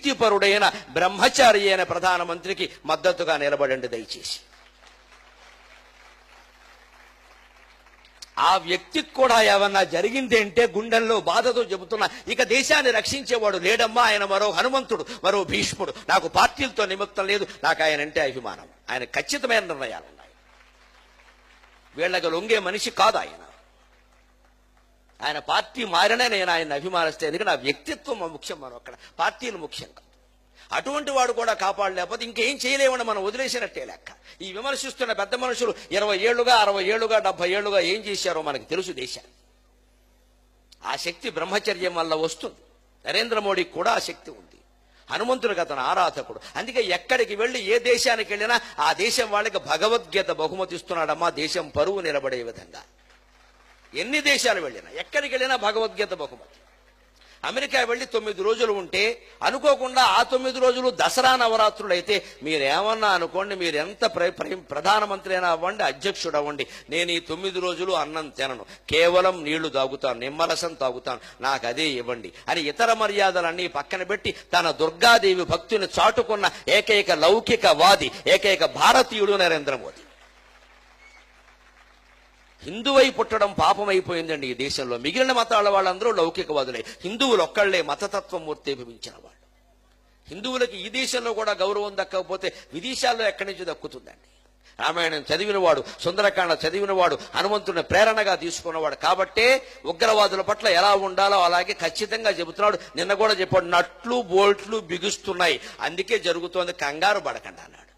నీతిపరుడైన బ్రహ్మచారి అయిన ప్రధానమంత్రికి మద్దతుగా నిలబడండి దయచేసి. ఆ వ్యక్తికి కూడా ఏమన్నా జరిగింది అంటే గుండెల్లో బాధతో చెబుతున్నా, ఇక దేశాన్ని రక్షించేవాడు లేడమ్మా, ఆయన మరో హనుమంతుడు, మరో భీష్ముడు. నాకు పార్టీలతో నిమిత్తం లేదు, నాకు ఆయన అంటే అభిమానం. ఆయన ఖచ్చితమైన నిర్ణయాలు ఉన్నాయి. వీళ్ళకి లొంగే మనిషి కాదు ఆయన. ఆయన పార్టీ మారినే నేను ఆయన అభిమానిస్తే, ఎందుకంటే నా వ్యక్తిత్వం ముఖ్యం, మనం అక్కడ పార్టీలు ముఖ్యం కాదు. అటువంటి వాడు కూడా కాపాడలేకపోతే ఇంకేం చేయలేమని మనం వదిలేసినట్టే లెక్క. ఈ విమర్శిస్తున్న పెద్ద మనుషులు 20 ఏళ్లుగా 60 ఏళ్లుగా 70 ఏళ్లుగా ఏం చేశారో మనకు తెలుసు దేశాన్ని. ఆ శక్తి బ్రహ్మచర్యం వల్ల వస్తుంది. నరేంద్ర మోడీకి కూడా ఆ శక్తి ఉంది. హనుమంతుడికి అతను ఆరాధకుడు. అందుకే ఎక్కడికి వెళ్ళి ఏ దేశానికి వెళ్ళినా ఆ దేశం వాళ్ళకి భగవద్గీత బహుమతి ఇస్తున్నాడమ్మా, దేశం పరువు నిలబడే విధంగా. ఎన్ని దేశాలు వెళ్ళినా ఎక్కడికి వెళ్ళినా భగవద్గీత బహుమతి. అమెరికా వెళ్ళి 9 రోజులు ఉంటే అనుకోకుండా ఆ 9 రోజులు దసరా నవరాత్రులు అయితే మీరేమన్నా అనుకోండి, మీరు ఎంత ప్రధానమంత్రి అయినా అవ్వండి, అధ్యక్షుడు అవ్వండి, నేను ఈ 9 రోజులు అన్నం తినను, కేవలం నీళ్లు తాగుతాను, నిమ్మరసం తాగుతాను, నాకు అదే ఇవ్వండి అని ఇతర మర్యాదలన్నీ పక్కన పెట్టి తన దుర్గాదేవి భక్తుని చాటుకున్న ఏకైక లౌకికవాది, ఏకైక భారతీయుడు నరేంద్ర మోదీ. హిందువై పుట్టడం పాపమైపోయిందండి ఈ దేశంలో. మిగిలిన మతాల వాళ్ళందరూ లౌకికవాదులే, హిందువులు ఒక్కళ్లే మతతత్వం మూర్తీభవించిన వాళ్ళు. హిందువులకి ఈ దేశంలో కూడా గౌరవం దక్కకపోతే విదేశాల్లో ఎక్కడి నుంచి దక్కుతుందండి? రామాయణం చదివినవాడు, సుందరకాండ చదివినవాడు, హనుమంతుడిని ప్రేరణగా తీసుకున్నవాడు. కాబట్టే ఉగ్రవాదుల పట్ల ఎలా ఉండాలో అలాగే ఖచ్చితంగా చెబుతున్నాడు. నిన్న కూడా చెప్పాడు, నట్లు బోల్ట్లు బిగుస్తున్నాయి, అందుకే జరుగుతోంది, కంగారు పడకండి అన్నాడు.